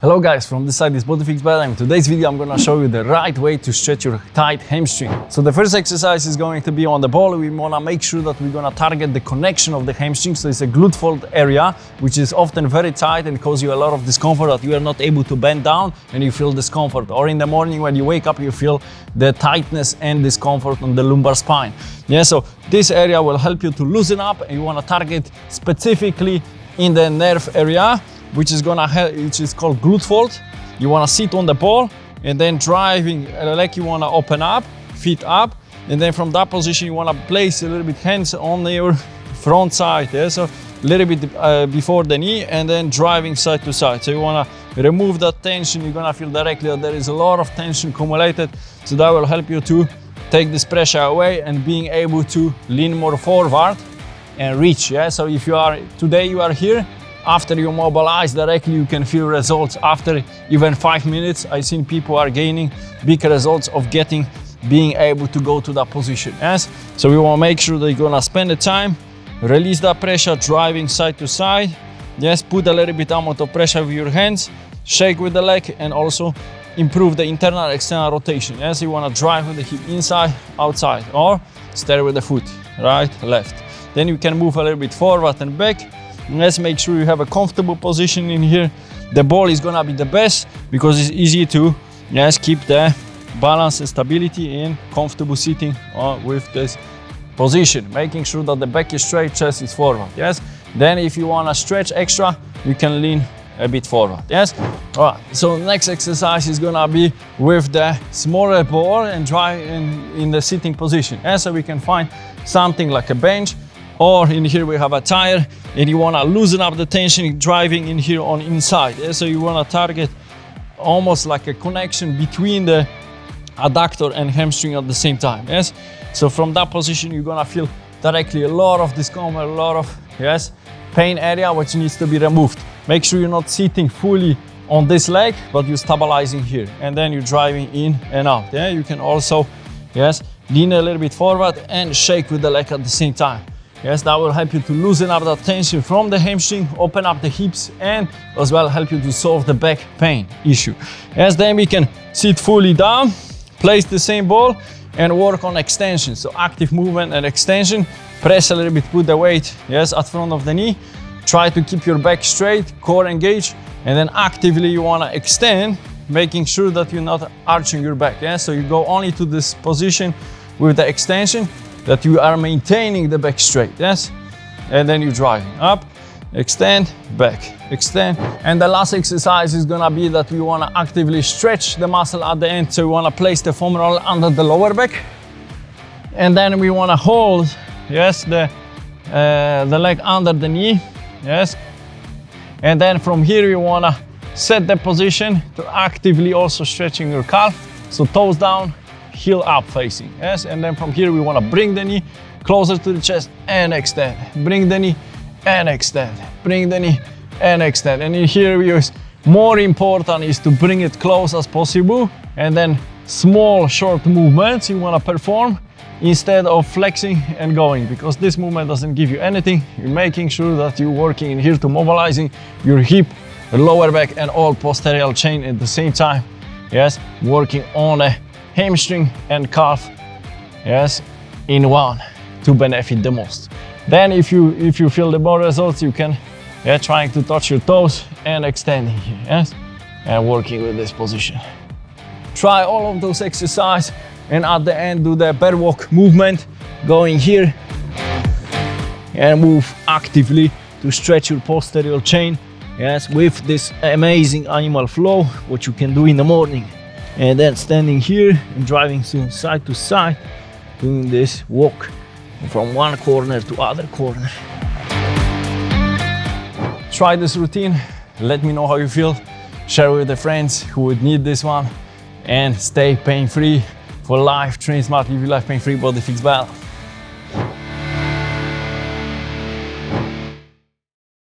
Hello guys, from this side is Bodyfix Bell, and in today's video I'm gonna show you the right way to stretch your tight hamstring. So the first exercise is going to be on the ball. We wanna make sure that we're gonna target the connection of the hamstring. So it's a gluteofold area, which is often very tight and cause you a lot of discomfort, that you are not able to bend down and you feel discomfort. Or in the morning when you wake up, you feel the tightness and discomfort on the lumbar spine. Yeah, so this area will help you to loosen up, and you wanna target specifically in the nerve area, which is called gluteofold. You wanna sit on the ball and then driving like you wanna open up, feet up, and then from that position you wanna place a little bit hands on your front side. Yeah? So a little bit before the knee, and then driving side to side. So you wanna remove that tension. You're gonna feel directly that there is a lot of tension accumulated. So that will help you to take this pressure away and being able to lean more forward and reach. Yeah? So if today you are here, after you mobilize directly, you can feel results after even 5 minutes. I've seen people are gaining big results of being able to go to that position. Yes, so we want to make sure that you're gonna spend the time, release that pressure, driving side to side. Yes, put a little bit amount of pressure with your hands, shake with the leg, and also improve the internal external rotation. Yes, you want to drive with the hip inside, outside, or stay with the foot, right, left. Then you can move a little bit forward and back. Let's make sure you have a comfortable position in here. The ball is gonna be the best because it's easy to keep the balance and stability in comfortable sitting with this position, making sure that the back is straight, chest is forward. Yes. Then if you wanna stretch extra, you can lean a bit forward. Yes. All right. So next exercise is gonna be with the smaller ball and drive in the sitting position. Yeah? So we can find something like a bench, or in here we have a tire, and you wanna loosen up the tension driving in here on inside. Yeah? So you wanna target almost like a connection between the adductor and hamstring at the same time. Yes. So from that position, you're gonna feel directly a lot of discomfort, a lot of pain area which needs to be removed. Make sure you're not sitting fully on this leg, but you're stabilizing here, and then you're driving in and out. Yeah. You can also lean a little bit forward and shake with the leg at the same time. Yes, that will help you to loosen up that tension from the hamstring, open up the hips, and as well help you to solve the back pain issue. Yes, then we can sit fully down, place the same ball, and work on extension. So active movement and extension. Press a little bit, put the weight, at front of the knee. Try to keep your back straight, core engaged, and then actively you wanna extend, making sure that you're not arching your back. Yeah? So you go only to this position with the extension, that you are maintaining the back straight, yes? And then you're driving up, extend, back, extend. And the last exercise is gonna be that we wanna actively stretch the muscle at the end. So we wanna place the foam roller under the lower back. And then we wanna hold, the leg under the knee, yes? And then from here, we wanna set the position to actively also stretching your calf. So toes down, heel up facing, yes? And then from here we want to bring the knee closer to the chest and extend. Bring the knee and extend. Bring the knee and extend. And in here more important is to bring it close as possible, and then small short movements you want to perform instead of flexing and going, because this movement doesn't give you anything. You're making sure that you're working in here to mobilizing your hip, lower back, and all posterior chain at the same time. Yes, working on a hamstring and calf, in one to benefit the most. Then if you feel the more results, you can trying to touch your toes and extending here, and working with this position. Try all of those exercises, and at the end do the bear walk movement, going here and move actively to stretch your posterior chain, with this amazing animal flow, what you can do in the morning. And then standing here and driving side to side, doing this walk from one corner to other corner. Try this routine, let me know how you feel, share with the friends who would need this one, and stay pain-free for life. Train smart, live your life pain-free. Bodyfix Bell.